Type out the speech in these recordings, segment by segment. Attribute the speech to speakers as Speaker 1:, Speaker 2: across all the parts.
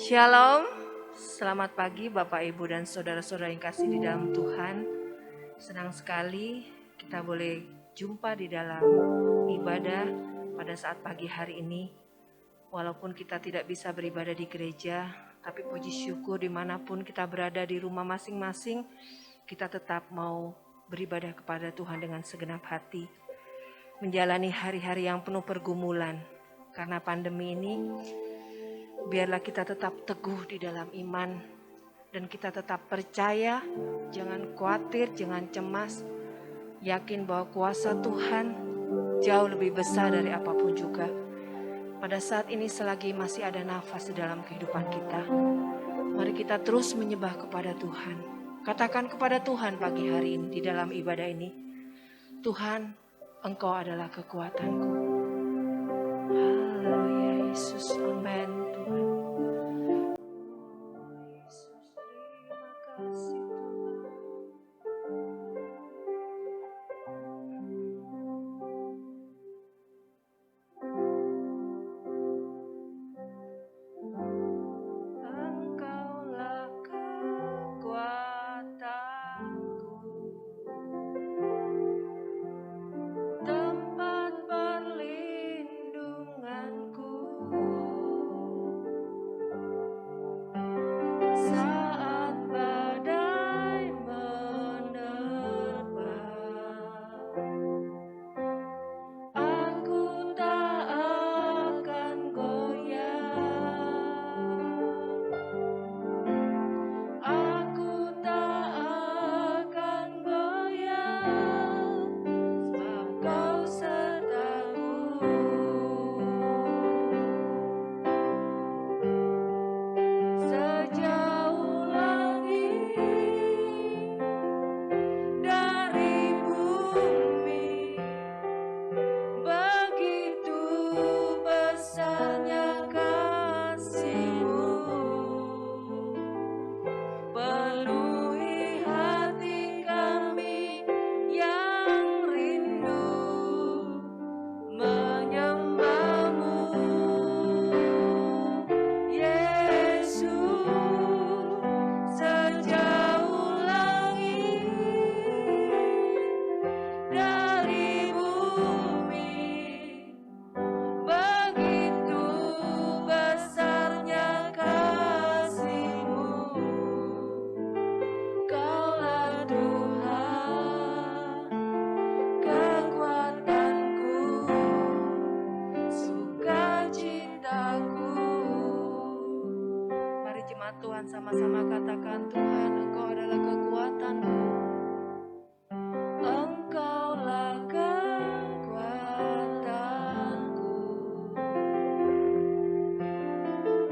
Speaker 1: Shalom, selamat pagi Bapak Ibu dan Saudara-saudara yang kasih di dalam Tuhan. Senang sekali kita boleh jumpa di dalam ibadah pada saat pagi hari ini. Walaupun kita tidak bisa beribadah di gereja, tapi puji syukur dimanapun kita berada di rumah masing-masing, kita tetap mau beribadah kepada Tuhan dengan segenap hati. Menjalani hari-hari yang penuh pergumulan karena pandemi ini. Biarlah kita tetap teguh di dalam iman dan kita tetap percaya, jangan khawatir, jangan cemas. Yakin bahwa kuasa Tuhan jauh lebih besar dari apapun juga. Pada saat ini selagi masih ada nafas di dalam kehidupan kita, mari kita terus menyembah kepada Tuhan. Katakan kepada Tuhan pagi hari ini di dalam ibadah ini, Tuhan, Engkau adalah kekuatanku. Haleluya Yesus, amin. Tuhan sama-sama katakan, Tuhan Engkau adalah kekuatanku. Engkaulah kekuatanku,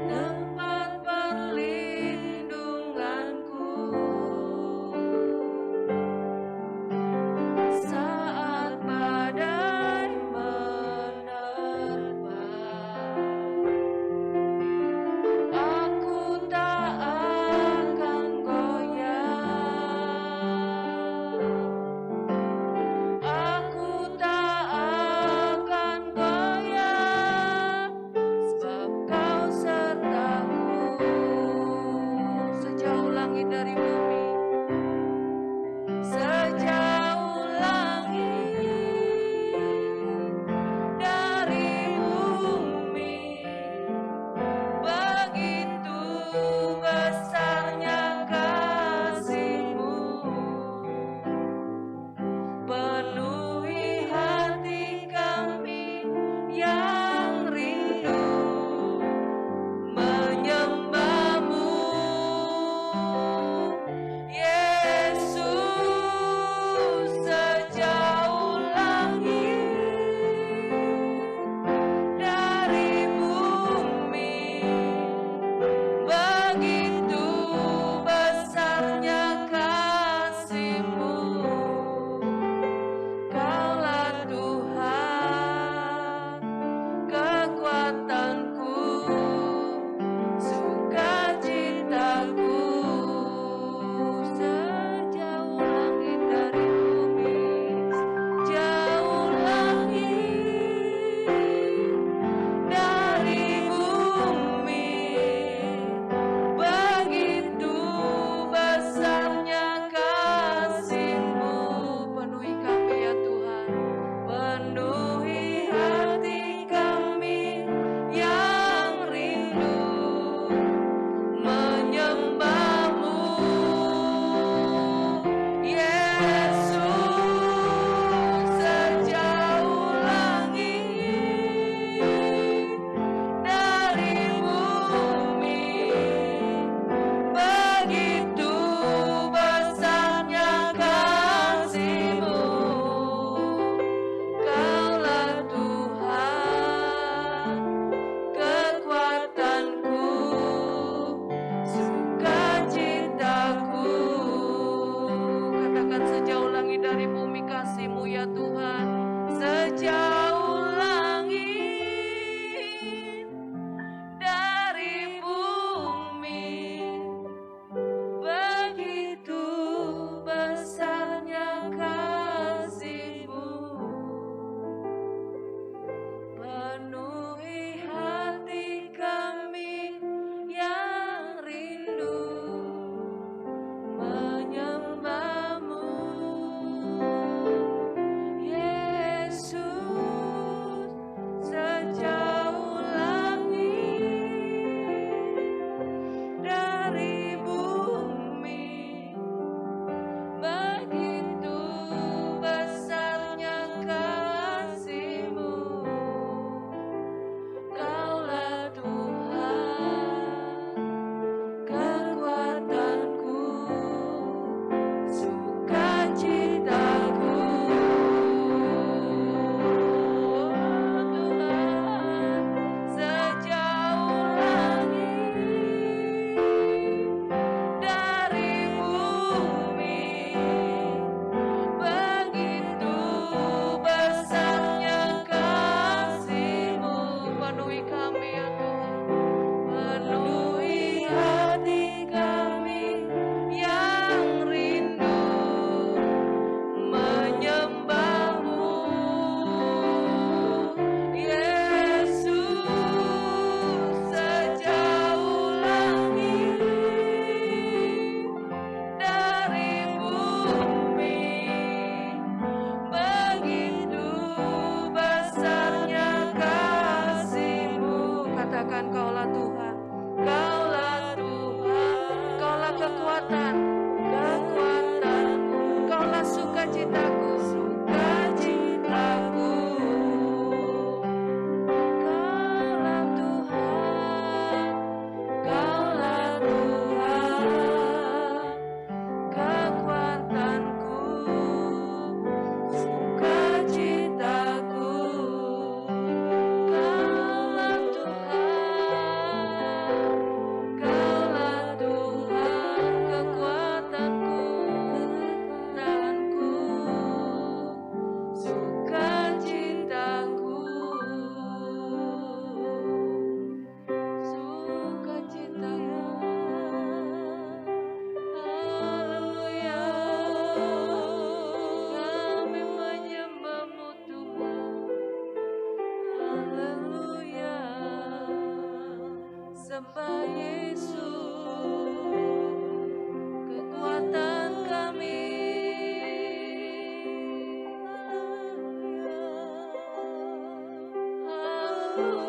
Speaker 1: tempat perlindunganku. Saat badai menerpa, aku tak akan goyah.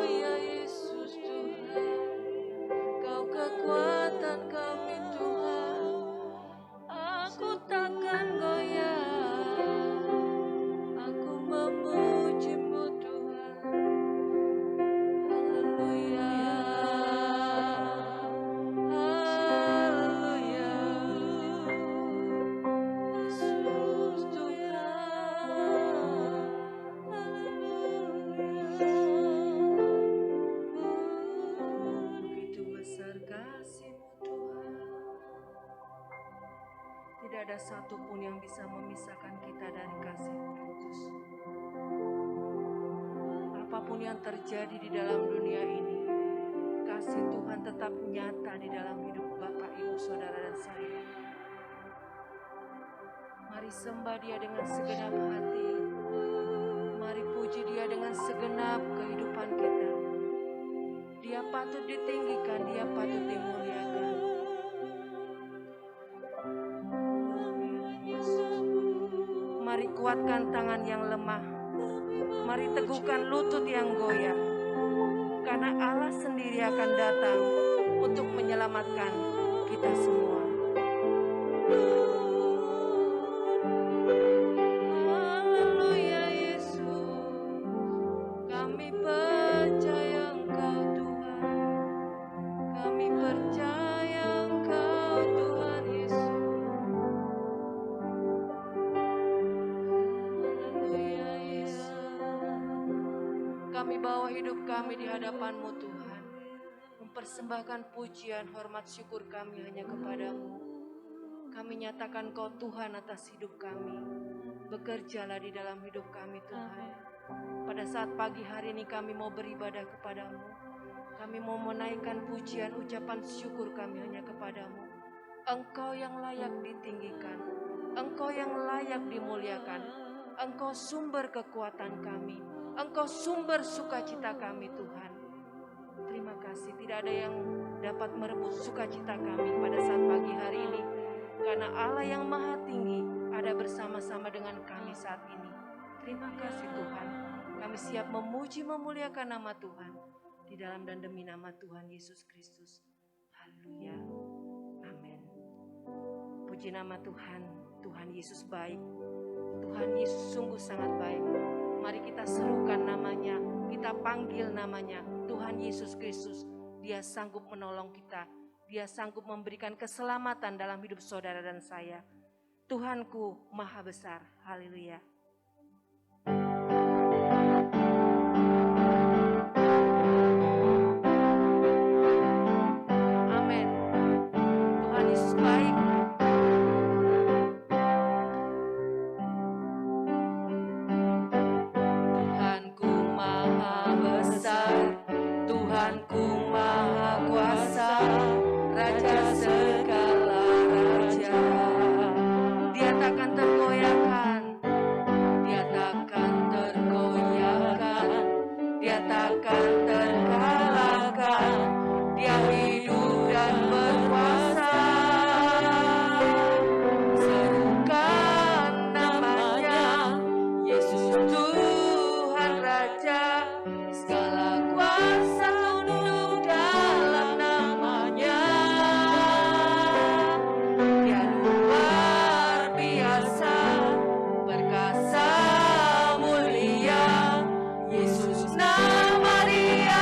Speaker 1: Haleluya Yesus Tuhan, Kau kekuatan kami Tuhan. Aku takkan goyah, aku memuji-Mu Tuhan. Haleluya, haleluya, Yesus Tuhan. Haleluya. Begitu besar kasih-Mu Tuhan. Tidak ada satupun yang bisa memisahkan kita dari kasih-Mu Yesus. Apapun yang terjadi di dalam dunia ini, kasih Tuhan tetap nyata di dalam hidup Bapak, Ibu, Saudara, dan saya. Mari sembah Dia dengan segenap hati. Mari puji Dia dengan segenap kehidupan kita. Dia patut ditinggikan, Dia patut dimuliakan. Mari kuatkan tangan yang lemah. Mari teguhkan lutut yang goyah. Karena Allah sendiri akan datang untuk menyelamatkan kita semua. Haleluya Yesus, kami percaya Engkau Tuhan. Kami percaya Engkau Tuhan Yesus. Haleluya Yesus. Kami bawa hidup kami di hadapan-Mu Tuhan. Mempersembahkan pujian, hormat, syukur kami hanya kepada-Mu. Kami nyatakan Kau Tuhan atas hidup kami. Bekerjalah di dalam hidup kami Tuhan. Pada saat pagi hari ini kami mau beribadah kepada-Mu. Kami mau menaikkan pujian, ucapan syukur kami hanya kepada-Mu. Engkau yang layak ditinggikan. Engkau yang layak dimuliakan. Engkau sumber kekuatan kami. Engkau sumber sukacita kami Tuhan. Terima kasih, tidak ada yang dapat merebut sukacita kami pada saat pagi hari ini. Karena Allah yang maha tinggi ada bersama-sama dengan kami saat ini. Terima kasih Tuhan. Kami siap memuji memuliakan nama Tuhan. Di dalam dan demi nama Tuhan Yesus Kristus. Haleluya. Amin. Puji nama Tuhan. Tuhan Yesus baik. Tuhan Yesus sungguh sangat baik. Mari kita serukan namanya, kita panggil namanya, Tuhan Yesus Kristus. Dia sanggup menolong kita, Dia sanggup memberikan keselamatan dalam hidup saudara dan saya. Tuhanku maha besar, haleluya. Amin. Tuhan Yesus baik. Tuhanku maha kuasa, Raja segala raja. Dia takkan tergoyahkan, Dia takkan tergoyahkan, Dia takkan terkalahkan. Dia hidup dan berkuasa. Serukan namanya, Yesus Tuhan Raja. Segala kuasa tunduk dalam namanya. Dia luar biasa, perkasa mulia. Yesus nama Dia.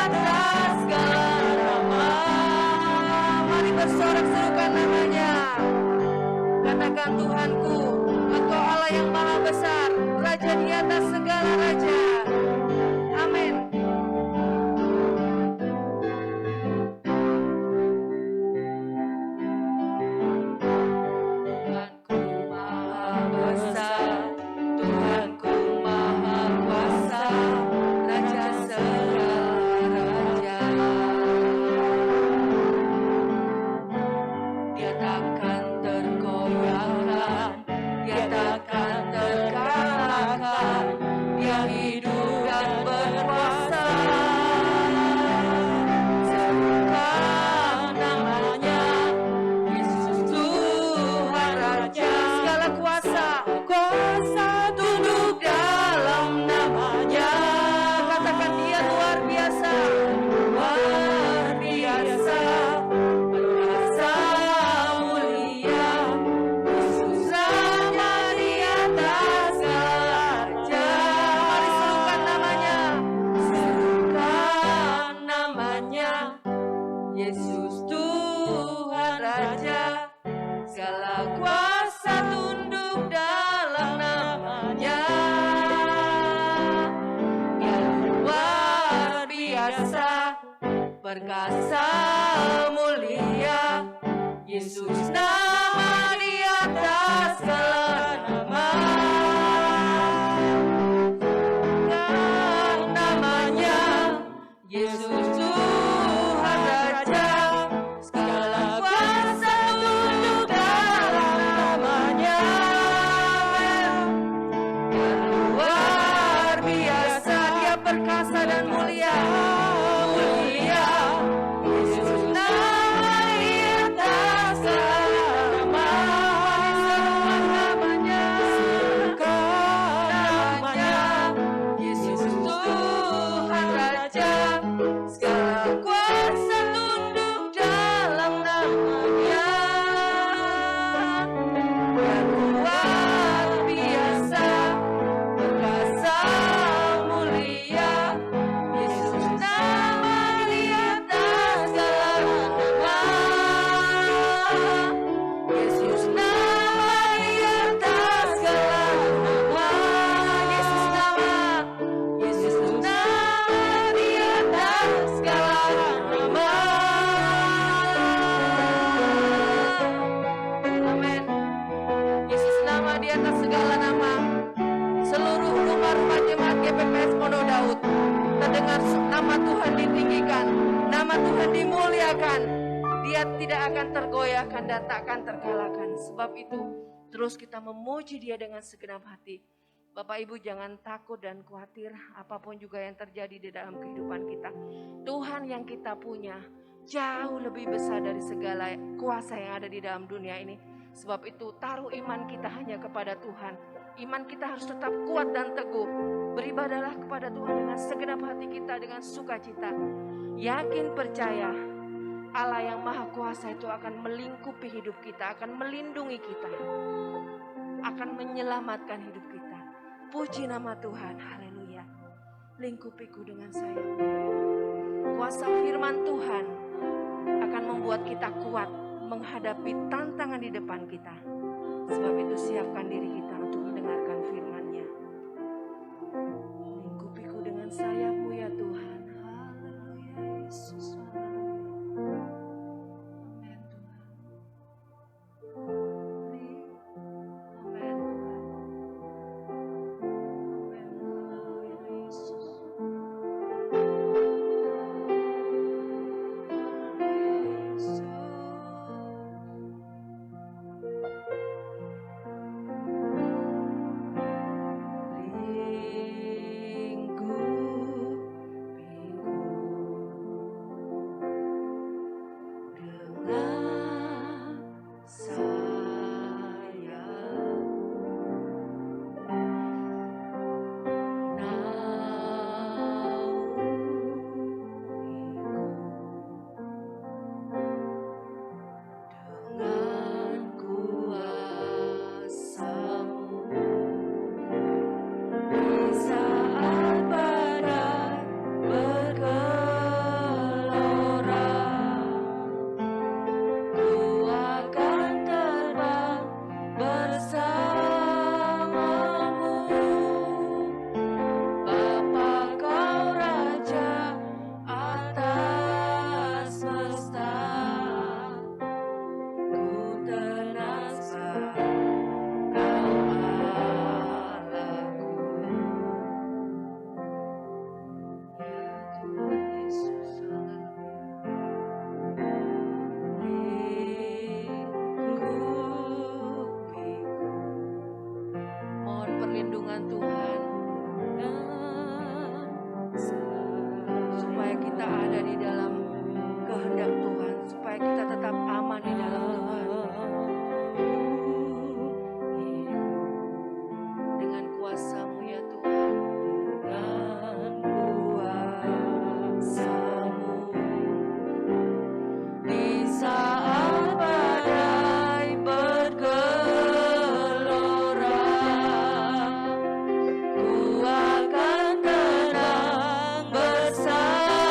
Speaker 1: biasa, perkasa mulia, Yesus nama di atas segala nama. Namanya Yesus Tuhan Raja, segala kuasa tunduk dalam namanya. Luar biasa, Dia perkasa dan mulia, mulia. Yesus nama di atas nama, namanya, namanya. Yesus Tuhan Raja, segala kuasa tunduk dalam namanya. Dan luar biasa, perkasa mulia, Yesus nama di atas segala nama. Yesus nama di atas segala nama. Yesus nama, Yesus nama di atas segala nama. Amin. Yesus nama di atas segala nama. Seluruh rumah-rumah jemaat GPPS Pondok Daud, terdengar nama Tuhan ditinggikan, nama Tuhan dimuliakan. Dia tidak akan tergoyahkan dan tak akan terkalahkan. Sebab itu terus kita memuji Dia dengan segenap hati. Bapak Ibu jangan takut dan khawatir apapun juga yang terjadi di dalam kehidupan kita. Tuhan yang kita punya jauh lebih besar dari segala kuasa yang ada di dalam dunia ini. Sebab itu taruh iman kita hanya kepada Tuhan. Iman kita harus tetap kuat dan teguh. Beribadahlah kepada Tuhan dengan segenap hati kita, dengan sukacita. Yakin percaya Allah yang Maha Kuasa itu akan melingkupi hidup kita, akan melindungi kita, akan menyelamatkan hidup kita. Puji nama Tuhan, haleluya. Lingkupiku dengan sayang. Kuasa firman Tuhan akan membuat kita kuat menghadapi tantangan di depan kita. Sebab itu siapkan diri kita untuk mendengarkan firman-Nya. Lingkupiku dengan sayap-Mu ya Tuhan. Haleluya Yesus. Haleluya. Amin Tuhan. Amin Tuhan. Amin. Haleluya Yesus. Ku akan tenang bersama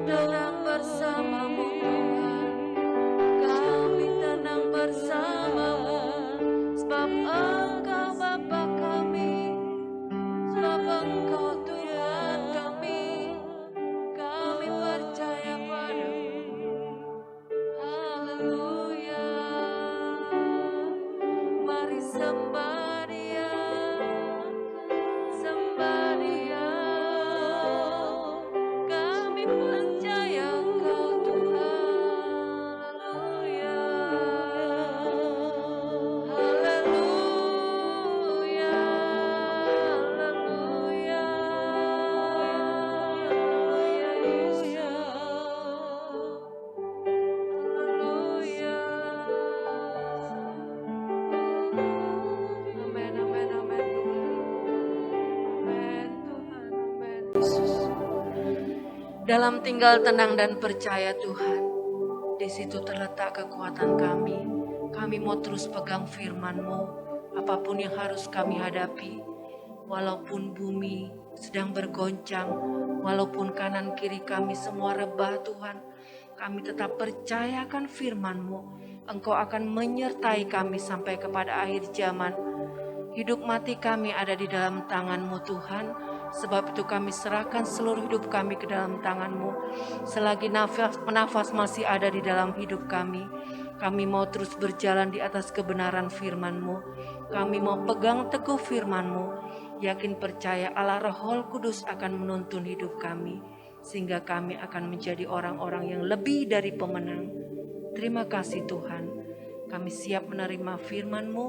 Speaker 1: tenang bersamamu Tuhan, kami tenang bersamamu, sebab Engkau Bapa kami, sebab Engkau Tuhan kami percaya padamu. Haleluya, mari sembah Dia, sembah Dia. Kami percaya Engkau Tuhan. Haleluya, haleluya, haleluya, haleluya Yesus. Haleluya. Amin, amin, amin Tuhan. Amin Tuhan, amin Yesus. Dalam tinggal tenang dan percaya Tuhan, di situ terletak kekuatan kami. Kami mau terus pegang firman-Mu, apapun yang harus kami hadapi. Walaupun bumi sedang bergoncang, walaupun kanan kiri kami semua rebah Tuhan, kami tetap percayakan firman-Mu. Engkau akan menyertai kami sampai kepada akhir zaman. Hidup mati kami ada di dalam tangan-Mu Tuhan. Sebab itu kami serahkan seluruh hidup kami ke dalam tangan-Mu. Selagi nafas masih ada di dalam hidup kami mau terus berjalan di atas kebenaran firman-Mu. Kami mau pegang teguh firman-Mu, yakin percaya Allah Roh Kudus akan menuntun hidup kami, sehingga kami akan menjadi orang-orang yang lebih dari pemenang. Terima kasih Tuhan, kami siap menerima firman-Mu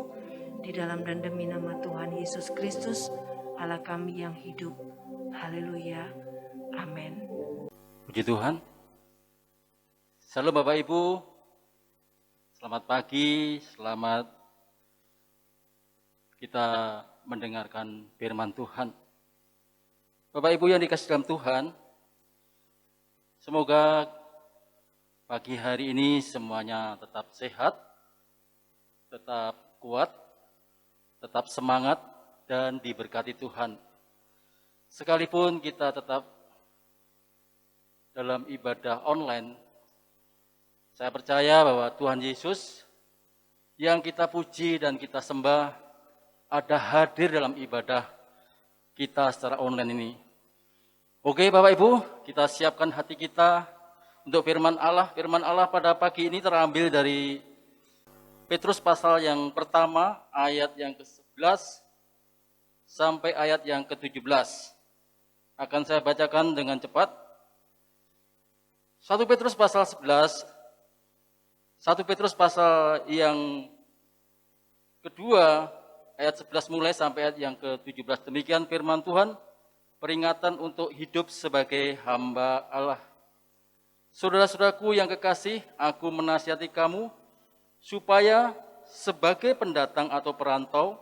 Speaker 1: di dalam dan demi nama Tuhan Yesus Kristus, Allah kami yang hidup. Haleluya. Amin.
Speaker 2: Puji Tuhan. Salam Bapak Ibu. Selamat pagi, selamat kita mendengarkan firman Tuhan. Bapak Ibu yang dikasih dalam Tuhan, semoga pagi hari ini semuanya tetap sehat, tetap kuat, tetap semangat, dan diberkati Tuhan. Sekalipun kita tetap dalam ibadah online, saya percaya bahwa Tuhan Yesus yang kita puji dan kita sembah ada hadir dalam ibadah kita secara online ini. Oke Bapak Ibu, kita siapkan hati kita untuk firman Allah. Firman Allah pada pagi ini terambil dari Petrus pasal yang pertama, ayat yang ke-11 sampai ayat yang ke-17. Akan saya bacakan dengan cepat. 1 Petrus pasal 11, 1 Petrus pasal yang kedua, ayat 11 mulai sampai ayat yang ke-17. Demikian firman Tuhan, peringatan untuk hidup sebagai hamba Allah. Saudara-saudaraku yang kekasih, aku menasihati kamu, supaya sebagai pendatang atau perantau,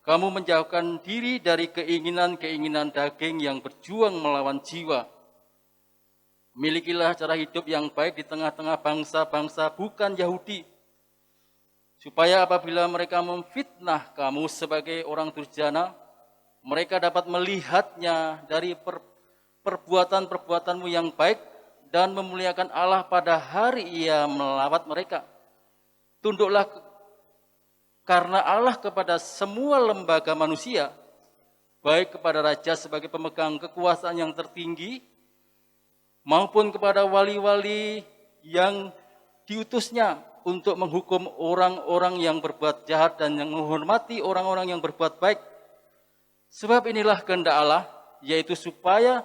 Speaker 2: kamu menjauhkan diri dari keinginan-keinginan daging yang berjuang melawan jiwa. Milikilah cara hidup yang baik di tengah-tengah bangsa-bangsa bukan Yahudi, supaya apabila mereka memfitnah kamu sebagai orang durjana, mereka dapat melihatnya dari perbuatan-perbuatanmu yang baik dan memuliakan Allah pada hari Ia melawat mereka. Tunduklah karena Allah kepada semua lembaga manusia, baik kepada raja sebagai pemegang kekuasaan yang tertinggi, maupun kepada wali-wali yang diutusnya untuk menghukum orang-orang yang berbuat jahat dan yang menghormati orang-orang yang berbuat baik. Sebab inilah kehendak Allah, yaitu supaya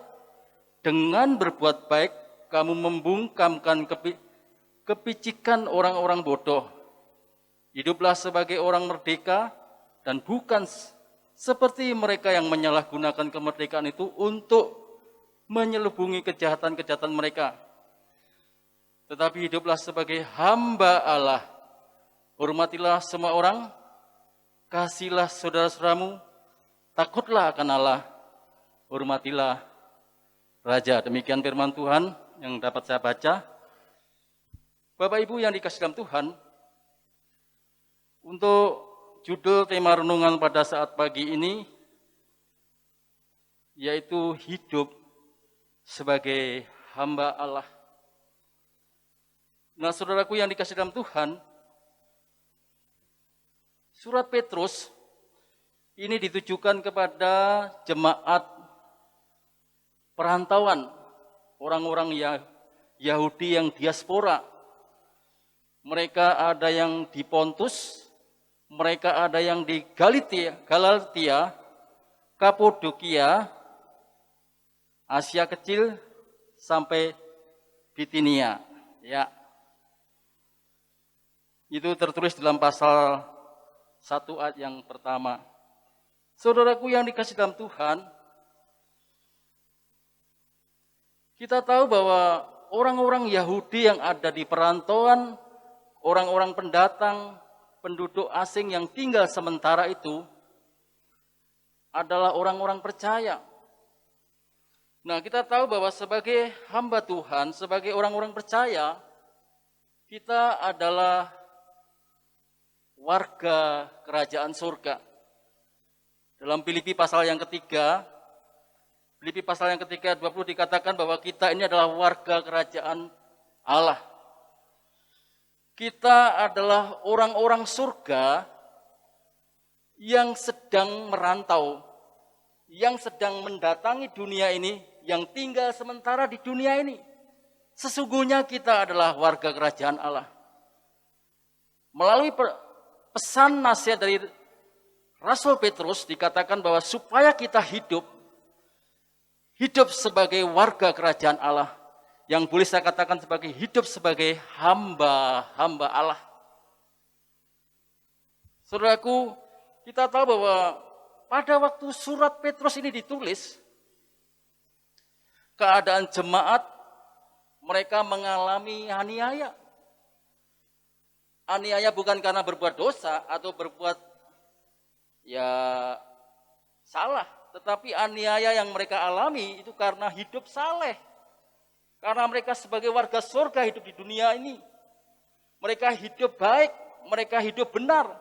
Speaker 2: dengan berbuat baik kamu membungkamkan kepicikan orang-orang bodoh. Hiduplah sebagai orang merdeka dan bukan seperti mereka yang menyalahgunakan kemerdekaan itu untuk menyelubungi kejahatan-kejahatan mereka. Tetapi hiduplah sebagai hamba Allah. Hormatilah semua orang, kasihilah saudara-saudaramu, takutlah akan Allah, hormatilah Raja. Demikian firman Tuhan yang dapat saya baca. Bapak Ibu yang dikasih dalam Tuhan, untuk judul tema renungan pada saat pagi ini, yaitu hidup sebagai hamba Allah. Nah, saudaraku yang dikasih dalam Tuhan, surat Petrus ini ditujukan kepada jemaat perantauan, orang-orang Yahudi yang diaspora. Mereka ada yang di Pontus, mereka ada yang di Galatia, Kapadokia, Asia Kecil sampai Bitinia. Ya. Itu tertulis dalam pasal 1 ayat yang pertama. Saudaraku yang dikasih dalam Tuhan, kita tahu bahwa orang-orang Yahudi yang ada di perantauan, orang-orang pendatang, penduduk asing yang tinggal sementara itu adalah orang-orang percaya. Nah, kita tahu bahwa sebagai hamba Tuhan, sebagai orang-orang percaya, kita adalah warga kerajaan surga. Dalam Filipi pasal yang ketiga, Filipi pasal yang ketiga 20 dikatakan bahwa kita ini adalah warga kerajaan Allah. Kita adalah orang-orang surga yang sedang merantau, yang sedang mendatangi dunia ini, yang tinggal sementara di dunia ini. Sesungguhnya kita adalah warga kerajaan Allah. Melalui pesan nasihat dari Rasul Petrus dikatakan bahwa supaya kita hidup sebagai warga kerajaan Allah, yang boleh saya katakan sebagai hidup sebagai hamba Allah. Saudaraku, kita tahu bahwa pada waktu surat Petrus ini ditulis, keadaan jemaat mereka mengalami aniaya. Aniaya bukan karena berbuat dosa atau berbuat salah, tetapi aniaya yang mereka alami itu karena hidup saleh. Karena mereka sebagai warga surga hidup di dunia ini. Mereka hidup baik, mereka hidup benar.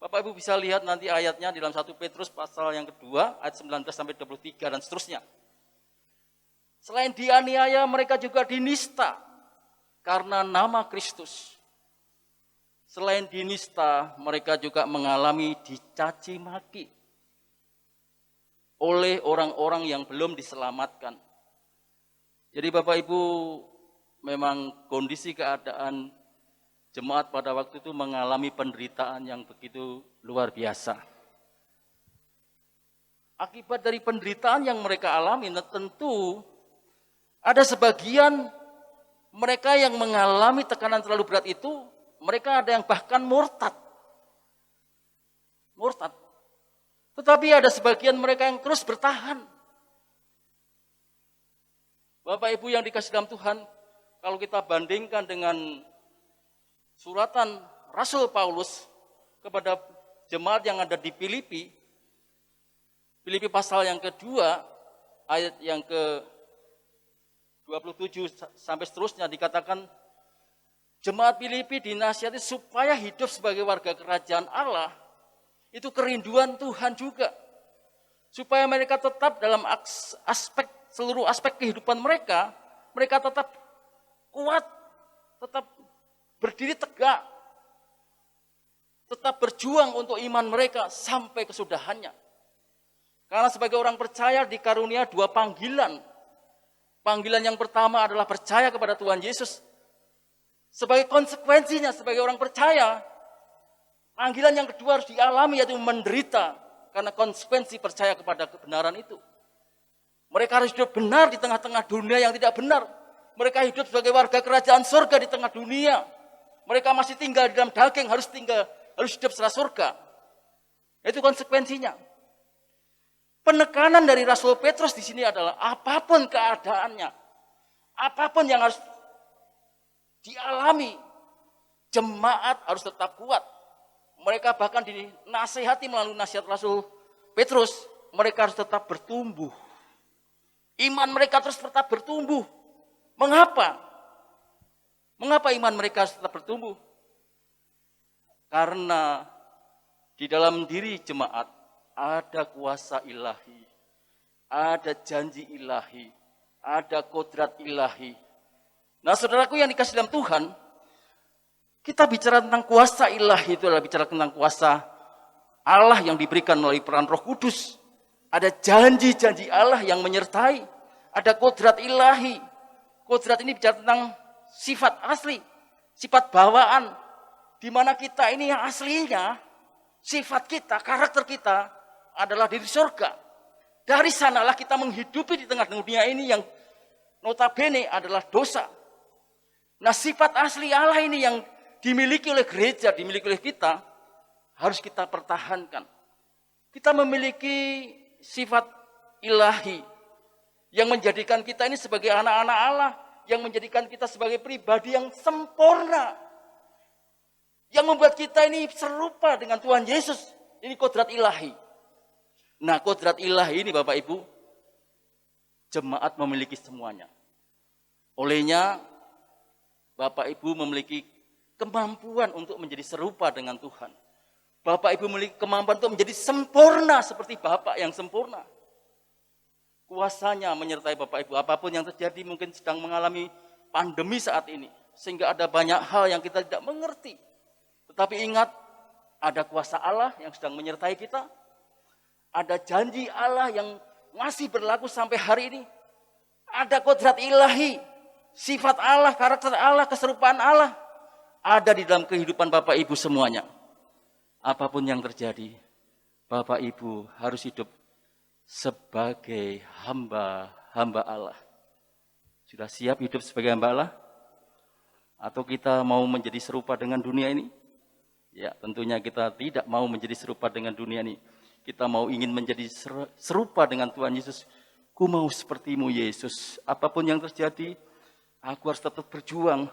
Speaker 2: Bapak Ibu bisa lihat nanti ayatnya di dalam 1 Petrus pasal yang kedua, ayat 19 sampai 23 dan seterusnya. Selain dianiaya, mereka juga dinista karena nama Kristus. Selain dinista, mereka juga mengalami dicaci maki oleh orang-orang yang belum diselamatkan. Jadi Bapak Ibu, memang kondisi keadaan jemaat pada waktu itu mengalami penderitaan yang begitu luar biasa. Akibat dari penderitaan yang mereka alami, tentu ada sebagian mereka yang mengalami tekanan terlalu berat itu, mereka ada yang bahkan murtad. Tetapi ada sebagian mereka yang terus bertahan. Bapak Ibu yang dikasih dalam Tuhan, kalau kita bandingkan dengan suratan Rasul Paulus kepada jemaat yang ada di Filipi, Filipi pasal yang kedua, ayat yang ke-27 sampai seterusnya dikatakan, jemaat Filipi dinasihati supaya hidup sebagai warga kerajaan Allah, itu kerinduan Tuhan juga. Supaya mereka tetap dalam seluruh aspek kehidupan mereka tetap kuat, tetap berdiri tegak, tetap berjuang untuk iman mereka sampai kesudahannya. Karena sebagai orang percaya dikarunia dua panggilan. Panggilan yang pertama adalah percaya kepada Tuhan Yesus. Sebagai konsekuensinya sebagai orang percaya, panggilan yang kedua harus dialami, yaitu menderita karena konsekuensi percaya kepada kebenaran itu. Mereka harus hidup benar di tengah-tengah dunia yang tidak benar. Mereka hidup sebagai warga kerajaan surga di tengah dunia. Mereka masih tinggal di dalam daging, harus hidup setelah surga. Itu konsekuensinya. Penekanan dari Rasul Petrus di sini adalah apapun keadaannya, apapun yang harus dialami, jemaat harus tetap kuat. Mereka bahkan dinasihati melalui nasihat Rasul Petrus, mereka harus tetap bertumbuh. Iman mereka terus tetap bertumbuh. Mengapa? Mengapa iman mereka harus tetap bertumbuh? Karena di dalam diri jemaat ada kuasa ilahi, ada janji ilahi, ada kodrat ilahi. Nah saudaraku yang dikasih dalam Tuhan, kita bicara tentang kuasa ilahi itu adalah bicara tentang kuasa Allah yang diberikan melalui peran Roh Kudus. Ada janji-janji Allah yang menyertai. Ada kodrat ilahi. Kodrat ini bicara tentang sifat asli, sifat bawaan. Di mana kita ini yang aslinya, sifat kita, karakter kita adalah dari surga. Dari sanalah kita menghidupi di tengah dunia ini yang notabene adalah dosa. Nah sifat asli Allah ini yang dimiliki oleh gereja, dimiliki oleh kita, harus kita pertahankan. Kita memiliki sifat ilahi yang menjadikan kita ini sebagai anak-anak Allah, yang menjadikan kita sebagai pribadi yang sempurna, yang membuat kita ini serupa dengan Tuhan Yesus. Ini kodrat ilahi. Nah kodrat ilahi ini Bapak Ibu, jemaat memiliki semuanya. Olehnya Bapak Ibu memiliki kemampuan untuk menjadi serupa dengan Tuhan. Bapak Ibu memiliki kemampuan untuk menjadi sempurna seperti Bapak yang sempurna. Kuasanya menyertai Bapak Ibu. Apapun yang terjadi, mungkin sedang mengalami pandemi saat ini. Sehingga ada banyak hal yang kita tidak mengerti. Tetapi ingat, ada kuasa Allah yang sedang menyertai kita. Ada janji Allah yang masih berlaku sampai hari ini. Ada kodrat ilahi, sifat Allah, karakter Allah, keserupaan Allah. Ada di dalam kehidupan Bapak Ibu semuanya. Apapun yang terjadi, Bapak Ibu harus hidup sebagai hamba Allah. Sudah siap hidup sebagai hamba Allah? Atau kita mau menjadi serupa dengan dunia ini? Ya, tentunya kita tidak mau menjadi serupa dengan dunia ini. Kita mau ingin menjadi serupa dengan Tuhan Yesus. Ku mau sepertimu Yesus. Apapun yang terjadi, aku harus tetap berjuang.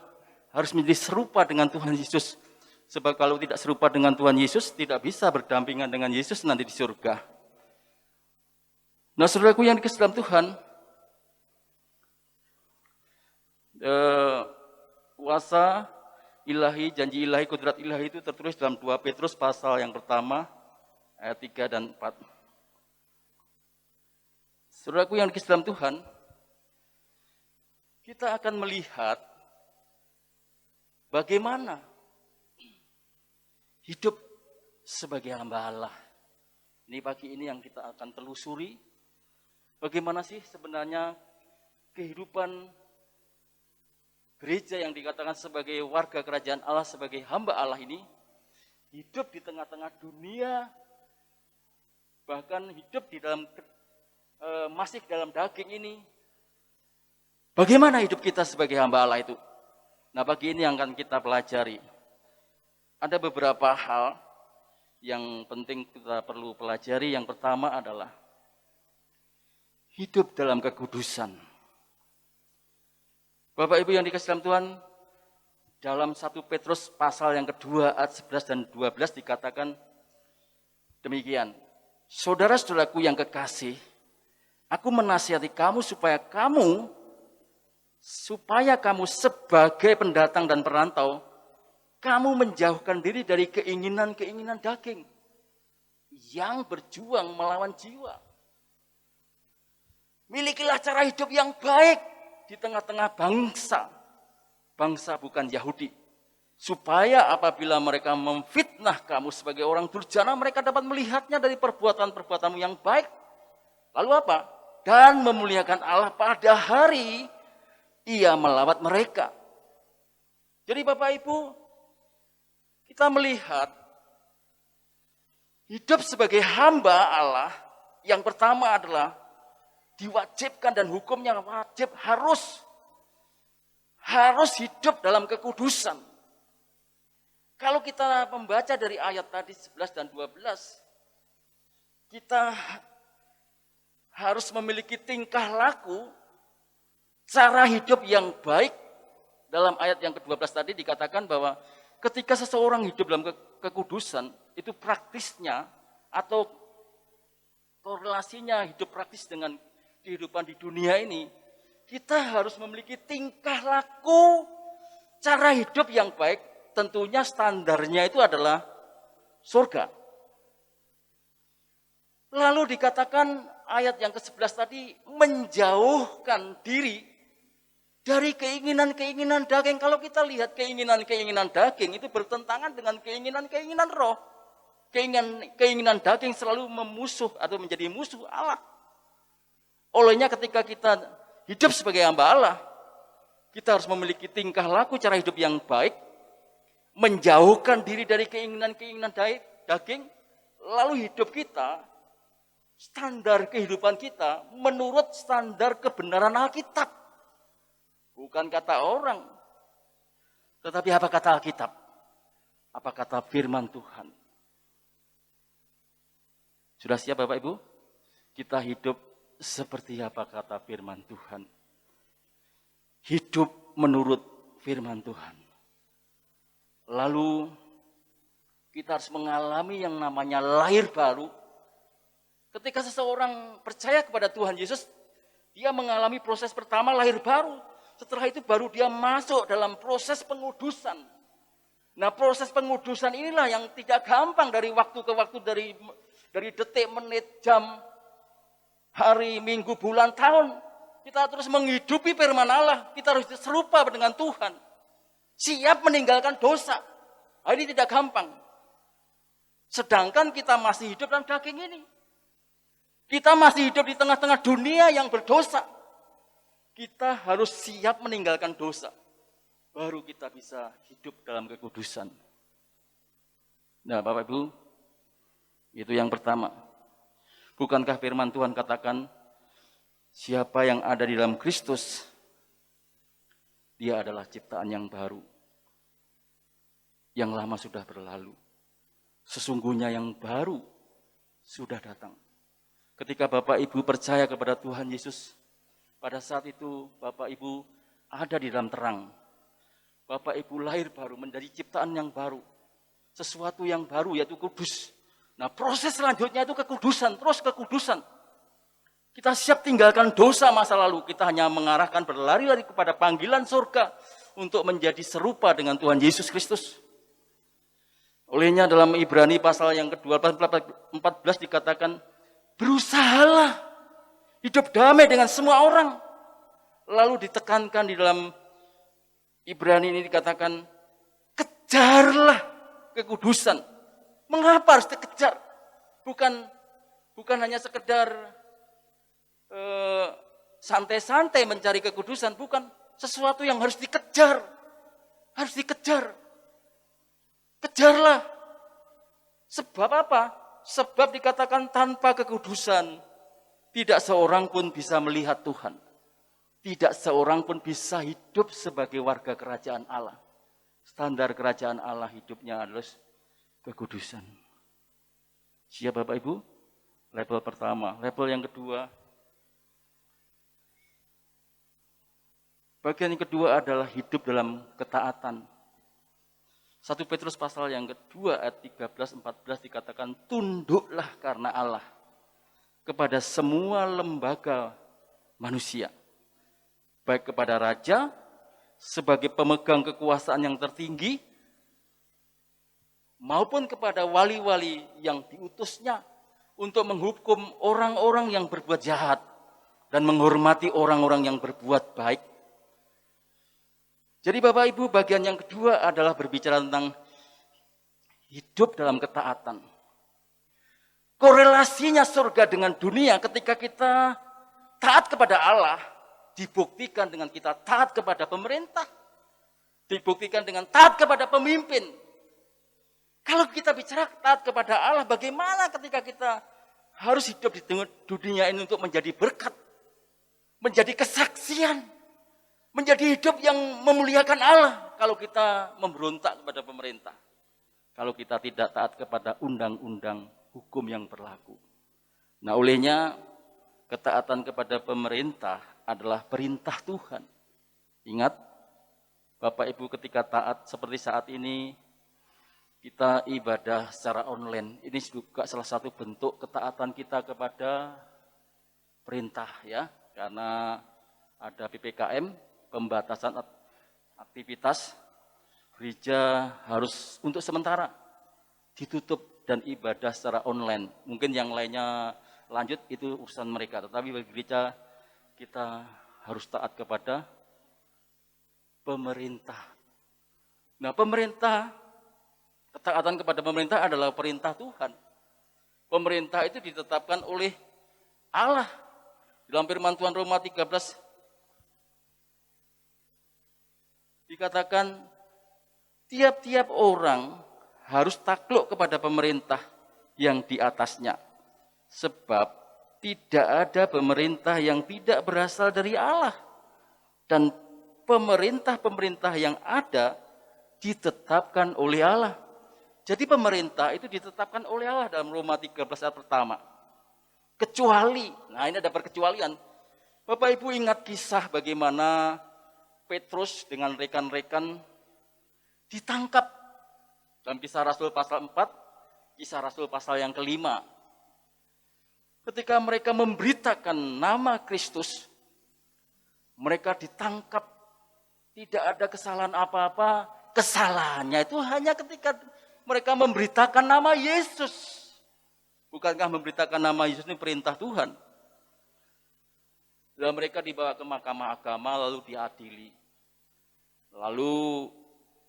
Speaker 2: Harus menjadi serupa dengan Tuhan Yesus. Sebab kalau tidak serupa dengan Tuhan Yesus, tidak bisa berdampingan dengan Yesus nanti di surga. Nah saudaraku yang dikasih dalam Tuhan, kuasa ilahi, janji ilahi, kodrat ilahi itu tertulis dalam 2 Petrus pasal yang pertama, ayat 3 dan 4. Saudaraku yang dikasih dalam Tuhan, kita akan melihat bagaimana hidup sebagai hamba Allah. Ini pagi ini yang kita akan telusuri. Bagaimana sih sebenarnya kehidupan gereja yang dikatakan sebagai warga kerajaan Allah, sebagai hamba Allah ini. Hidup di tengah-tengah dunia. Bahkan hidup di dalam masih dalam daging ini. Bagaimana hidup kita sebagai hamba Allah itu? Nah pagi ini yang akan kita pelajari. Ada beberapa hal yang penting kita perlu pelajari. Yang pertama adalah hidup dalam kekudusan. Bapak Ibu yang dikasih dalam Tuhan, dalam 1 Petrus pasal yang kedua ayat 11 dan 12 dikatakan demikian. Saudara-saudaraku yang kekasih, aku menasihati kamu supaya kamu sebagai pendatang dan perantau, kamu menjauhkan diri dari keinginan-keinginan daging yang berjuang melawan jiwa. Milikilah cara hidup yang baik di tengah-tengah bangsa bukan Yahudi, supaya apabila mereka memfitnah kamu sebagai orang durjana, mereka dapat melihatnya dari perbuatan-perbuatanmu yang baik. Lalu apa? Dan memuliakan Allah pada hari Ia melawat mereka. Jadi Bapak Ibu, kita melihat hidup sebagai hamba Allah, yang pertama adalah diwajibkan dan hukumnya wajib harus hidup dalam kekudusan. Kalau kita membaca dari ayat tadi 11 dan 12, kita harus memiliki tingkah laku, cara hidup yang baik. Dalam ayat yang ke-12 tadi dikatakan bahwa ketika seseorang hidup dalam kekudusan, itu praktisnya atau korelasinya hidup praktis dengan kehidupan di dunia ini, kita harus memiliki tingkah laku, cara hidup yang baik. Tentunya standarnya itu adalah surga. Lalu dikatakan ayat yang ke-11 tadi menjauhkan diri dari keinginan-keinginan daging. Kalau kita lihat keinginan-keinginan daging itu bertentangan dengan keinginan-keinginan roh. Keinginan daging selalu memusuh atau menjadi musuh Allah. Olehnya ketika kita hidup sebagai hamba Allah, kita harus memiliki tingkah laku cara hidup yang baik, menjauhkan diri dari keinginan-keinginan daging, lalu hidup kita, standar kehidupan kita menurut standar kebenaran Alkitab. Bukan kata orang, tetapi apa kata Alkitab? Apa kata firman Tuhan? Sudah siap Bapak Ibu? Kita hidup seperti apa kata firman Tuhan? Hidup menurut firman Tuhan. Lalu kita harus mengalami yang namanya lahir baru. Ketika seseorang percaya kepada Tuhan Yesus, dia mengalami proses pertama lahir baru. Setelah itu baru dia masuk dalam proses pengudusan. Nah, proses pengudusan inilah yang tidak gampang dari waktu ke waktu, dari detik, menit, jam, hari, minggu, bulan, tahun. Kita terus menghidupi firman Allah. Kita harus serupa dengan Tuhan. Siap meninggalkan dosa. Nah, ini tidak gampang. Sedangkan kita masih hidup dalam daging ini. Kita masih hidup di tengah-tengah dunia yang berdosa. Kita harus siap meninggalkan dosa. Baru kita bisa hidup dalam kekudusan. Nah, Bapak Ibu, itu yang pertama. Bukankah firman Tuhan katakan, siapa yang ada di dalam Kristus, dia adalah ciptaan yang baru. Yang lama sudah berlalu. Sesungguhnya yang baru sudah datang. Ketika Bapak Ibu percaya kepada Tuhan Yesus, pada saat itu Bapak Ibu ada di dalam terang. Bapak Ibu lahir baru, menjadi ciptaan yang baru. Sesuatu yang baru, yaitu kudus. Nah, proses selanjutnya itu kekudusan, terus kekudusan. Kita siap tinggalkan dosa masa lalu. Kita hanya mengarahkan berlari-lari kepada panggilan surga untuk menjadi serupa dengan Tuhan Yesus Kristus. Olehnya dalam Ibrani pasal yang kedua, 14 dikatakan, berusahalah hidup damai dengan semua orang. Lalu ditekankan di dalam Ibrani ini dikatakan, kejarlah kekudusan. Mengapa harus dikejar? Bukan hanya sekedar santai-santai mencari kekudusan, bukan. Sesuatu yang harus dikejar. Harus dikejar. Kejarlah. Sebab apa? Sebab dikatakan tanpa kekudusan, tidak seorang pun bisa melihat Tuhan. Tidak seorang pun bisa hidup sebagai warga kerajaan Allah. Standar kerajaan Allah hidupnya adalah kekudusan. Siap Bapak Ibu? Level pertama. Level yang kedua. Bagian yang kedua adalah hidup dalam ketaatan. 1 Petrus pasal yang kedua ayat 13-14 dikatakan, tunduklah karena Allah kepada semua lembaga manusia. Baik kepada raja sebagai pemegang kekuasaan yang tertinggi, maupun kepada wali-wali yang diutusnya untuk menghukum orang-orang yang berbuat jahat dan menghormati orang-orang yang berbuat baik. Jadi Bapak Ibu, bagian yang kedua adalah berbicara tentang hidup dalam ketaatan. Korelasinya surga dengan dunia ketika kita taat kepada Allah, dibuktikan dengan kita taat kepada pemerintah, dibuktikan dengan taat kepada pemimpin. Kalau kita bicara taat kepada Allah, bagaimana ketika kita harus hidup di dunia ini untuk menjadi berkat, menjadi kesaksian, menjadi hidup yang memuliakan Allah kalau kita memberontak kepada pemerintah. Kalau kita tidak taat kepada undang-undang hukum yang berlaku. Nah, olehnya ketaatan kepada pemerintah adalah perintah Tuhan. Ingat, Bapak Ibu ketika taat seperti saat ini, kita ibadah secara online. Ini juga salah satu bentuk ketaatan kita kepada perintah ya. Karena ada PPKM, pembatasan aktivitas, gereja harus untuk sementara ditutup dan ibadah secara online. Mungkin yang lainnya lanjut itu urusan mereka. Tetapi bagi gereja kita harus taat kepada pemerintah. Nah, ketaatan kepada pemerintah adalah perintah Tuhan. Pemerintah itu ditetapkan oleh Allah. Dalam firman Tuhan Roma 13 dikatakan tiap-tiap orang harus takluk kepada pemerintah yang di atasnya. Sebab tidak ada pemerintah yang tidak berasal dari Allah. Dan pemerintah-pemerintah yang ada ditetapkan oleh Allah. Jadi pemerintah itu ditetapkan oleh Allah dalam Roma 13 ayat pertama. Kecuali, nah ini ada perkecualian. Bapak Ibu ingat kisah bagaimana Petrus dengan rekan-rekan ditangkap dalam Kisah Rasul pasal 4, Kisah Rasul pasal yang kelima. Ketika mereka memberitakan nama Kristus, mereka ditangkap, tidak ada kesalahan apa-apa. Kesalahannya itu hanya ketika mereka memberitakan nama Yesus. Bukankah memberitakan nama Yesus ini perintah Tuhan? Dan mereka dibawa ke mahkamah agama lalu diadili. Lalu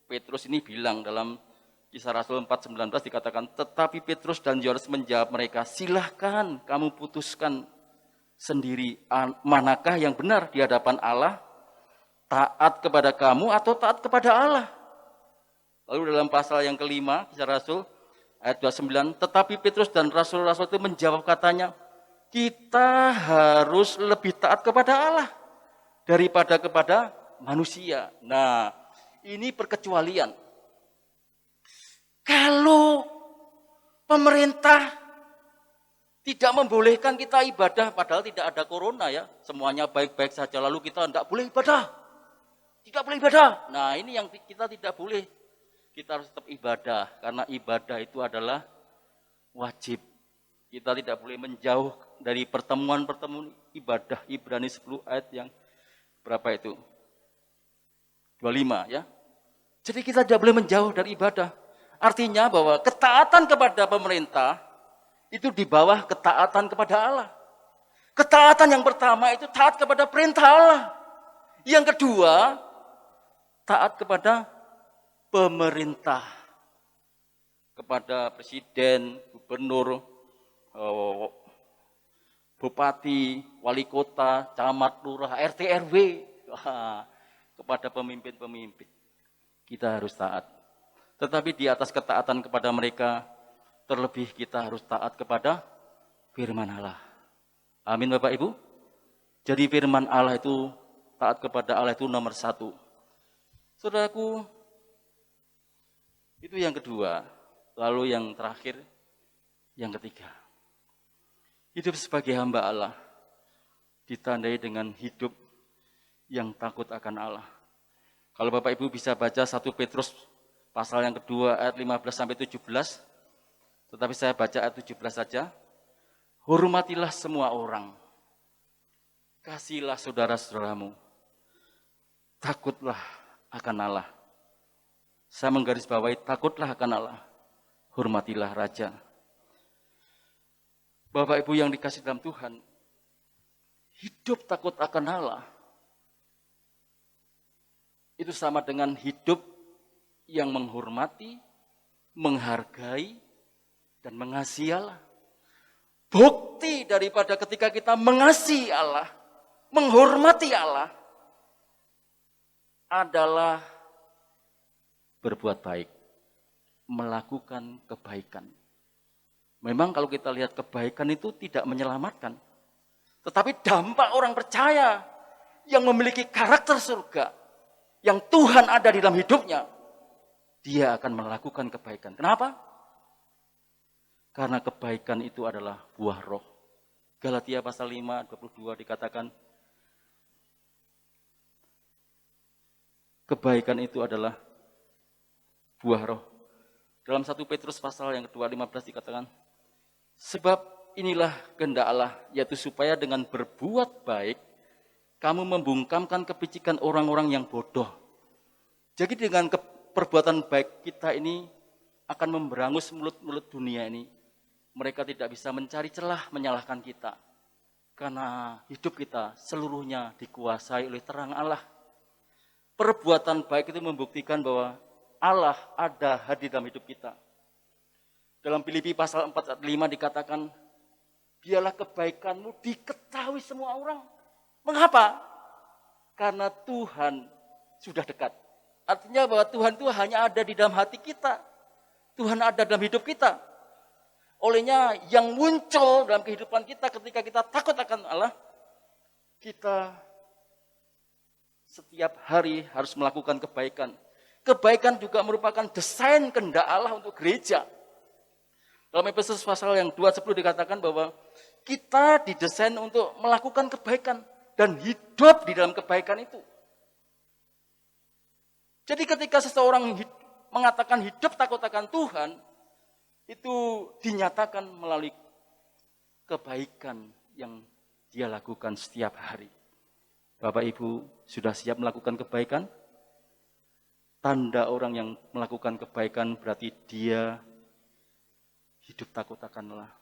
Speaker 2: Petrus ini bilang dalam Kisah Rasul 4:19 dikatakan, tetapi Petrus dan Yohanes menjawab mereka, silahkan kamu putuskan sendiri manakah yang benar di hadapan Allah, taat kepada kamu atau taat kepada Allah. Lalu dalam pasal yang kelima, Kisah Rasul ayat 29, tetapi Petrus dan Rasul-Rasul itu menjawab katanya, kita harus lebih taat kepada Allah daripada kepada manusia. Nah, ini perkecualian. Kalau pemerintah tidak membolehkan kita ibadah, padahal tidak ada corona ya, semuanya baik-baik saja, lalu kita tidak boleh ibadah. Tidak boleh ibadah. Nah, ini yang kita tidak boleh. Kita harus tetap ibadah, karena ibadah itu adalah wajib. Kita tidak boleh menjauh dari pertemuan-pertemuan ibadah. Ibrani 10 ayat yang berapa itu? 25 ya. Jadi kita tidak boleh menjauh dari ibadah. Artinya bahwa ketaatan kepada pemerintah itu di bawah ketaatan kepada Allah. Ketaatan yang pertama itu taat kepada perintah Allah. Yang kedua, taat kepada pemerintah. Kepada presiden, gubernur, bupati, wali kota, camat, lurah, RT, RW. Kepada pemimpin-pemimpin. Kita harus taat. Tetapi di atas ketaatan kepada mereka, terlebih kita harus taat kepada firman Allah. Amin Bapak Ibu. Jadi firman Allah itu, taat kepada Allah itu nomor 1. Saudaraku, itu yang kedua. Lalu yang terakhir, yang ketiga. Hidup sebagai hamba Allah ditandai dengan hidup yang takut akan Allah. Kalau Bapak Ibu bisa baca 1 Petrus pasal yang kedua ayat 15-17, tetapi saya baca ayat 17 saja. Hormatilah semua orang, kasihilah saudara-saudaramu, takutlah akan Allah. Saya menggarisbawahi takutlah akan Allah, hormatilah Raja. Bapak Ibu yang dikasihi dalam Tuhan, hidup takut akan Allah itu sama dengan hidup yang menghormati, menghargai, dan mengasihi Allah. Bukti daripada ketika kita mengasihi Allah, menghormati Allah, adalah berbuat baik, melakukan kebaikan. Memang kalau kita lihat kebaikan itu tidak menyelamatkan, tetapi dampak orang percaya yang memiliki karakter surga, yang Tuhan ada di dalam hidupnya, dia akan melakukan kebaikan. Kenapa? Karena kebaikan itu adalah buah roh. Galatia pasal 5:22 dikatakan, kebaikan itu adalah buah roh. Dalam 1 Petrus pasal yang kedua 15 dikatakan, sebab inilah kehendak Allah, yaitu supaya dengan berbuat baik, kamu membungkamkan kepicikan orang-orang yang bodoh. Jadi dengan perbuatan baik kita ini akan memberangus mulut-mulut dunia ini, mereka tidak bisa mencari celah menyalahkan kita. Karena hidup kita seluruhnya dikuasai oleh terang Allah. Perbuatan baik itu membuktikan bahwa Allah ada hadir dalam hidup kita. Dalam Filipi pasal 4 ayat 5 dikatakan, biarlah kebaikanmu diketahui semua orang. Mengapa? Karena Tuhan sudah dekat. Artinya bahwa Tuhan itu hanya ada di dalam hati kita. Tuhan ada dalam hidup kita. Olehnya yang muncul dalam kehidupan kita ketika kita takut akan Allah, kita setiap hari harus melakukan kebaikan. Kebaikan juga merupakan desain kehendak Allah untuk gereja. Dalam Efesus pasal yang 2:10 dikatakan bahwa kita didesain untuk melakukan kebaikan dan hidup di dalam kebaikan itu. Jadi ketika seseorang mengatakan hidup takut akan Tuhan, itu dinyatakan melalui kebaikan yang dia lakukan setiap hari. Bapak Ibu sudah siap melakukan kebaikan? Tanda orang yang melakukan kebaikan berarti dia hidup takut akan Allah.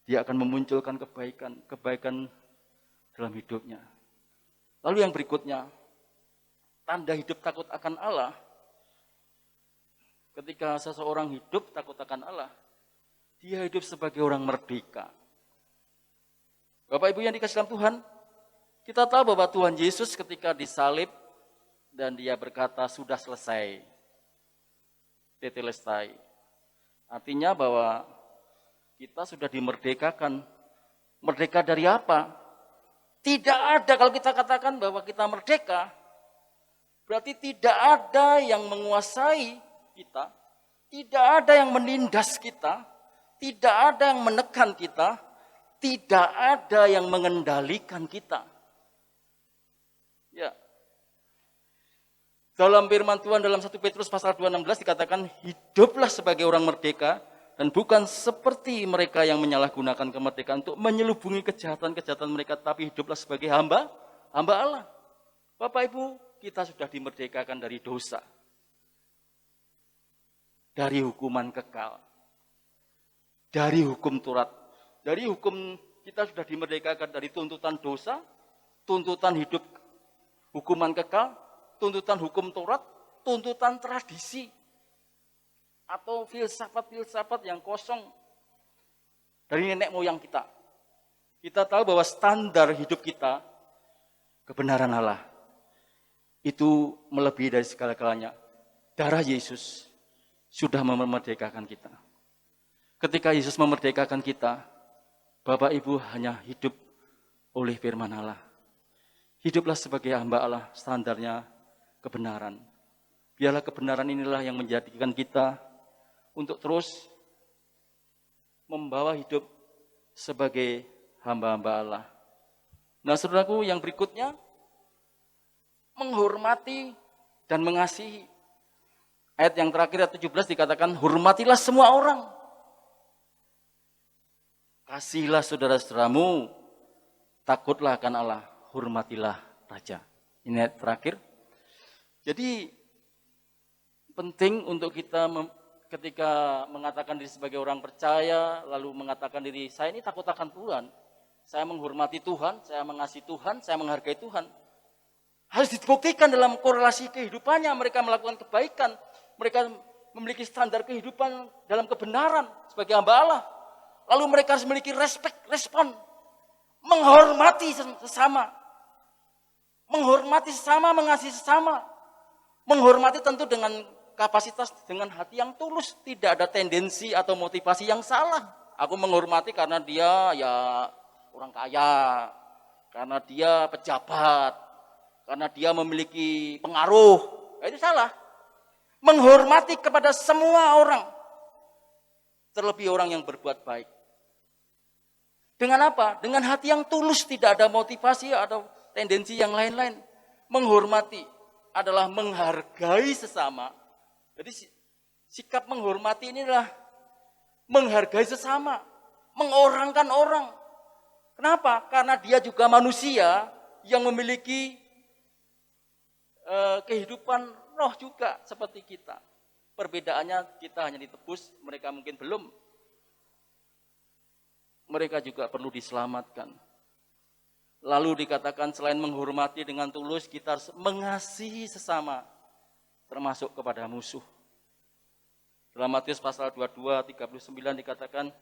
Speaker 2: Dia akan memunculkan kebaikan dalam hidupnya. Lalu yang berikutnya, tanda hidup takut akan Allah. Ketika seseorang hidup takut akan Allah, dia hidup sebagai orang merdeka. Bapak Ibu yang dikasihi dalam Tuhan, kita tahu bahwa Tuhan Yesus ketika disalib dan dia berkata sudah selesai. Tetelestai. Artinya bahwa kita sudah dimerdekakan. Merdeka dari apa? Tidak ada, kalau kita katakan bahwa kita merdeka, berarti tidak ada yang menguasai kita, tidak ada yang menindas kita, tidak ada yang menekan kita, tidak ada yang mengendalikan kita. Ya. Dalam firman Tuhan dalam 1 Petrus pasal 2:16 dikatakan, hiduplah sebagai orang merdeka dan bukan seperti mereka yang menyalahgunakan kemerdekaan untuk menyelubungi kejahatan-kejahatan mereka, tapi hiduplah sebagai hamba Allah. Bapak Ibu, kita sudah dimerdekakan dari dosa. Dari hukuman kekal. Dari hukum Taurat. Dari hukum kita sudah dimerdekakan dari tuntutan dosa, tuntutan hidup hukuman kekal, tuntutan hukum Taurat, tuntutan tradisi. Atau filsafat-filsafat yang kosong dari nenek moyang kita. Kita tahu bahwa standar hidup kita, kebenaran Allah, itu melebihi dari segala-galanya. Darah Yesus sudah memerdekakan kita. Ketika Yesus memerdekakan kita, Bapak Ibu hanya hidup oleh firman Allah. Hiduplah sebagai hamba Allah, standarnya kebenaran. Biarlah kebenaran inilah yang menjadikan kita untuk terus membawa hidup sebagai hamba-hamba Allah. Nah, saudaraku, yang berikutnya, menghormati dan mengasihi. Ayat yang terakhir, ayat 17 dikatakan, hormatilah semua orang. Kasihilah saudara-saudaramu, takutlah akan Allah, hormatilah raja. Ini ayat terakhir. Jadi, penting untuk kita ketika mengatakan diri sebagai orang percaya, lalu mengatakan diri, saya ini takut akan Tuhan, saya menghormati Tuhan, saya mengasihi Tuhan, saya menghargai Tuhan. Harus dibuktikan dalam korelasi kehidupannya, mereka melakukan kebaikan, mereka memiliki standar kehidupan dalam kebenaran sebagai hamba Allah. Lalu mereka harus memiliki respon, menghormati sesama. Menghormati sesama, mengasihi sesama. Menghormati tentu dengan kapasitas, dengan hati yang tulus. Tidak ada tendensi atau motivasi yang salah. Aku menghormati karena dia ya orang kaya, karena dia pejabat, karena dia memiliki pengaruh. Itu salah. Menghormati kepada semua orang. Terlebih orang yang berbuat baik. Dengan apa? Dengan hati yang tulus, tidak ada motivasi atau tendensi yang lain-lain. Menghormati adalah menghargai sesama. Jadi sikap menghormati ini adalah menghargai sesama, mengorangkan orang. Kenapa? Karena dia juga manusia yang memiliki kehidupan roh juga seperti kita. Perbedaannya kita hanya ditebus, mereka mungkin belum. mereka juga perlu diselamatkan. Lalu dikatakan selain menghormati dengan tulus, kita harus mengasihi sesama, termasuk kepada musuh. Dalam Matius pasal 22, 39 dikatakan,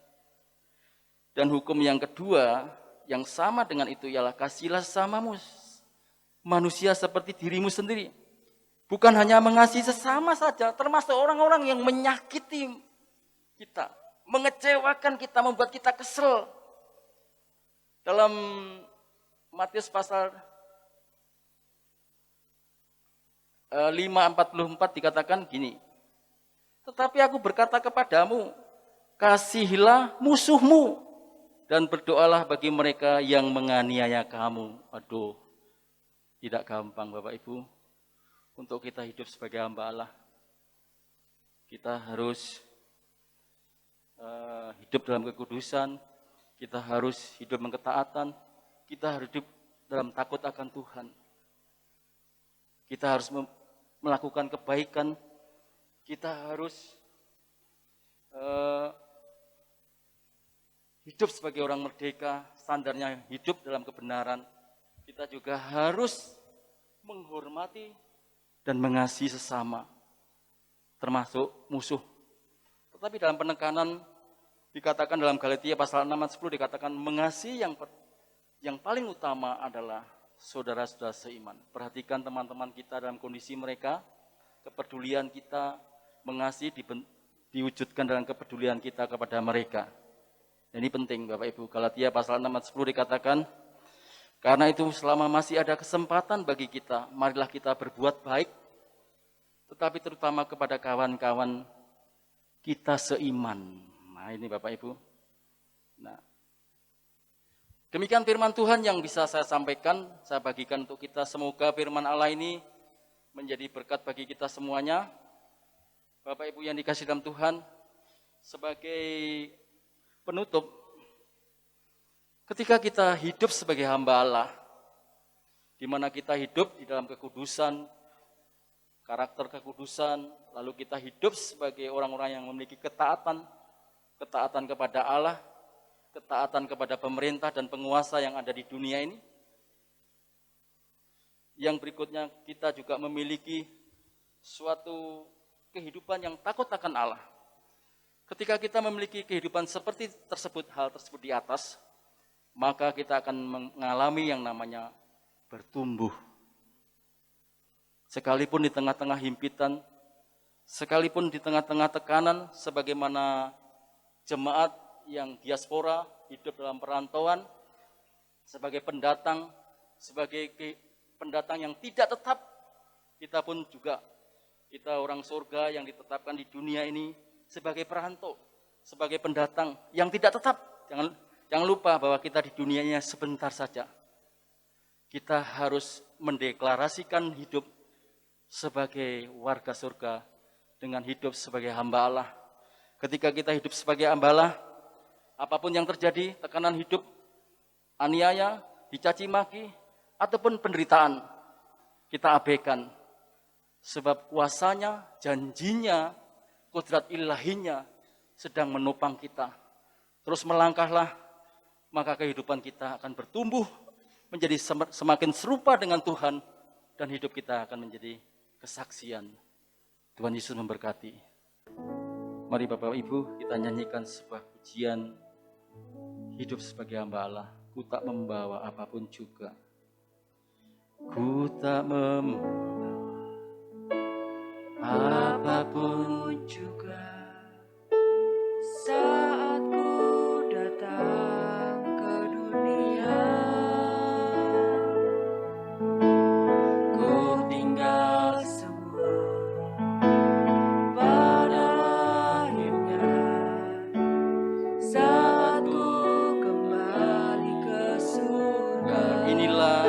Speaker 2: dan hukum yang kedua, yang sama dengan itu ialah kasihilah sesamamu manusia seperti dirimu sendiri. Bukan hanya mengasihi sesama saja, termasuk orang-orang yang menyakiti kita, mengecewakan kita, membuat kita kesel. Dalam Matius pasal 5:44 dikatakan gini, tetapi aku berkata kepadamu, kasihilah musuhmu dan berdoalah bagi mereka yang menganiaya kamu. Aduh, tidak gampang Bapak Ibu untuk kita hidup sebagai hamba Allah. Kita harus hidup dalam kekudusan, kita harus hidup mengketaatan, kita harus hidup dalam takut akan Tuhan. Kita harus melakukan kebaikan, kita harus hidup sebagai orang merdeka, standarnya hidup dalam kebenaran. Kita juga harus menghormati dan mengasihi sesama, termasuk musuh. Tetapi dalam penekanan dikatakan dalam Galatia pasal 6 ayat 10 dikatakan mengasihi yang paling utama adalah saudara-saudara seiman. Perhatikan teman-teman kita dalam kondisi mereka, kepedulian kita mengasihi diwujudkan dalam kepedulian kita kepada mereka. Ini penting Bapak Ibu. Galatia pasal 6 ayat 10 dikatakan, karena itu selama masih ada kesempatan bagi kita, marilah kita berbuat baik, tetapi terutama kepada kawan-kawan kita seiman. Nah ini Bapak Ibu. Nah, demikian firman Tuhan yang bisa saya sampaikan, saya bagikan untuk kita. Semoga firman Allah ini menjadi berkat bagi kita semuanya. Bapak Ibu yang dikasihi dalam Tuhan, sebagai penutup, ketika kita hidup sebagai hamba Allah, di mana kita hidup di dalam kekudusan, karakter kekudusan, lalu kita hidup sebagai orang-orang yang memiliki ketaatan kepada Allah, ketaatan kepada pemerintah dan penguasa yang ada di dunia ini. Yang berikutnya, kita juga memiliki suatu kehidupan yang takut akan Allah. Ketika kita memiliki kehidupan seperti tersebut, hal tersebut di atas, maka kita akan mengalami yang namanya bertumbuh. Sekalipun di tengah-tengah himpitan, sekalipun di tengah-tengah tekanan, sebagaimana jemaat yang diaspora hidup dalam perantauan, sebagai pendatang yang tidak tetap, kita pun juga, kita orang surga yang ditetapkan di dunia ini sebagai perantau, sebagai pendatang yang tidak tetap. Jangan lupa bahwa kita di dunianya sebentar saja. Kita harus mendeklarasikan hidup sebagai warga surga dengan hidup sebagai hamba Allah. Ketika kita hidup sebagai hamba Allah, apapun yang terjadi, tekanan hidup, aniaya, dicaci maki, ataupun penderitaan, kita abaikan. Sebab kuasanya, janjinya, kodrat ilahinya sedang menopang kita. Terus melangkahlah, maka kehidupan kita akan bertumbuh, menjadi semakin serupa dengan Tuhan, dan hidup kita akan menjadi kesaksian. Tuhan Yesus memberkati. Mari Bapak Ibu, kita nyanyikan sebuah pujian hidup sebagai hamba Allah. Ku tak membawa apapun juga. Ku tak membawa apapun juga.
Speaker 1: Saat ku datang ke dunia, ku tinggal semua pada akhirnya. Saat ku kembali ke surga,
Speaker 2: Inilah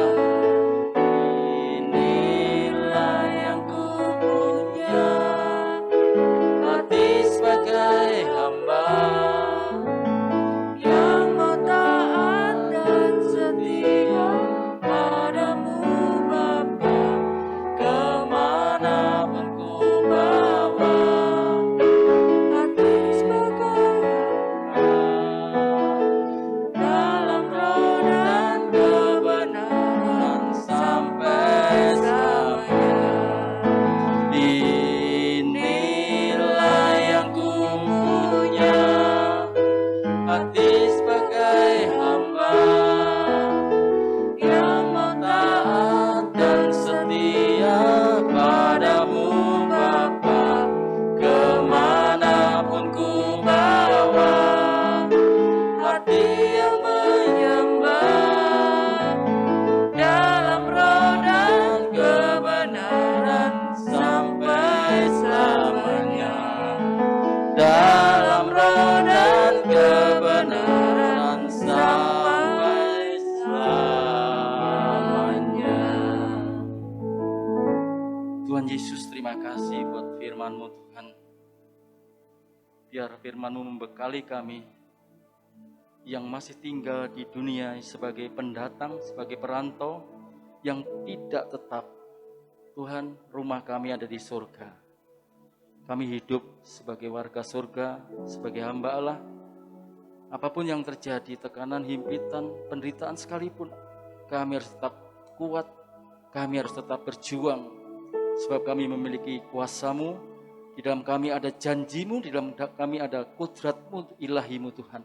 Speaker 2: Tuhan Yesus, terima kasih buat firman-Mu Tuhan. Biar firman-Mu membekali kami yang masih tinggal di dunia sebagai pendatang, sebagai perantau yang tidak tetap. Tuhan, rumah kami ada di surga. Kami hidup sebagai warga surga, sebagai hamba Allah. Apapun yang terjadi, tekanan, himpitan, penderitaan sekalipun, kami harus tetap kuat, kami harus tetap berjuang. Sebab kami memiliki kuasa-Mu, di dalam kami ada janji-Mu, di dalam kami ada kudrat-Mu, ilahi-Mu Tuhan.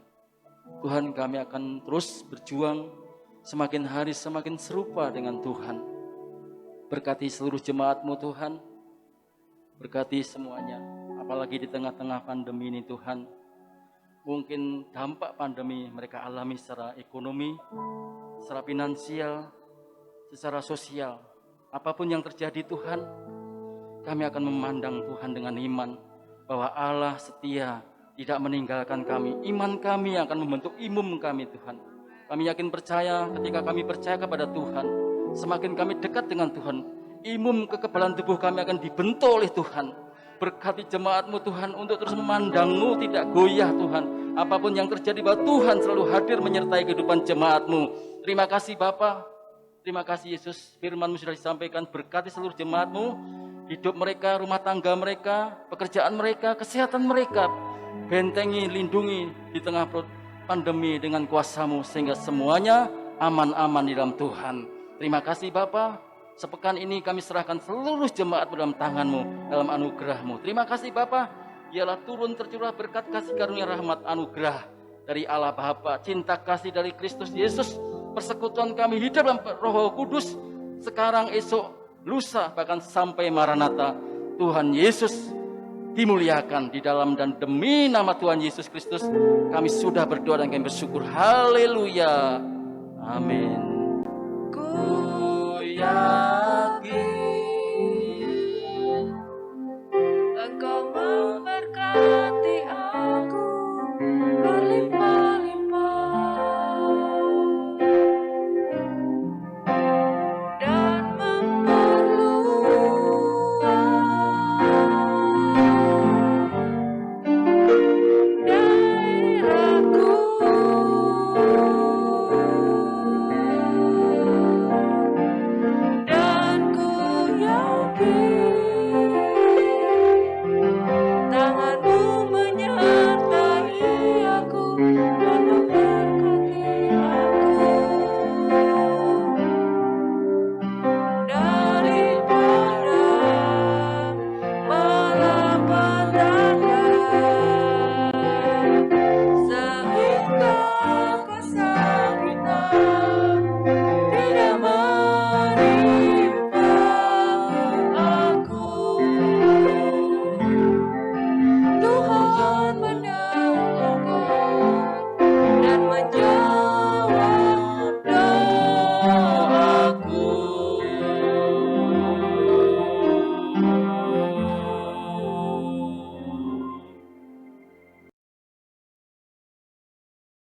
Speaker 2: Tuhan, kami akan terus berjuang, semakin hari semakin serupa dengan Tuhan. Berkati seluruh jemaat-Mu Tuhan, berkati semuanya, apalagi di tengah-tengah pandemi ini Tuhan. Mungkin dampak pandemi mereka alami secara ekonomi, secara finansial, secara sosial. Apapun yang terjadi Tuhan, kami akan memandang Tuhan dengan iman bahwa Allah setia, tidak meninggalkan kami. Iman kami akan membentuk imun kami Tuhan. Kami yakin percaya ketika kami percaya kepada Tuhan, semakin kami dekat dengan Tuhan, imun kekebalan tubuh kami akan dibentuk oleh Tuhan. Berkati jemaat-Mu Tuhan untuk terus memandang-Mu, tidak goyah Tuhan. Apapun yang terjadi bahwa Tuhan selalu hadir menyertai kehidupan jemaat-Mu. Terima kasih Bapa, terima kasih Yesus, firman-Mu sudah disampaikan. Berkati seluruh jemaat-Mu, hidup mereka, rumah tangga mereka, pekerjaan mereka, kesehatan mereka. Bentengi, lindungi di tengah pandemi dengan kuasa-Mu sehingga semuanya aman-aman di dalam Tuhan. Terima kasih Bapa. Sepekan ini kami serahkan seluruh jemaat dalam tangan-Mu, dalam anugerah-Mu. Terima kasih Bapa. Biarlah turun tercurah berkat kasih karunia rahmat anugerah dari Allah Bapa, cinta kasih dari Kristus Yesus, persekutuan kami hidup dalam Roh Kudus sekarang, esok, lusa, bahkan sampai Maranatha. Tuhan Yesus dimuliakan di dalam dan demi nama Tuhan Yesus Kristus kami sudah berdoa dan kami bersyukur. Haleluya. Amin.
Speaker 1: Ku yakin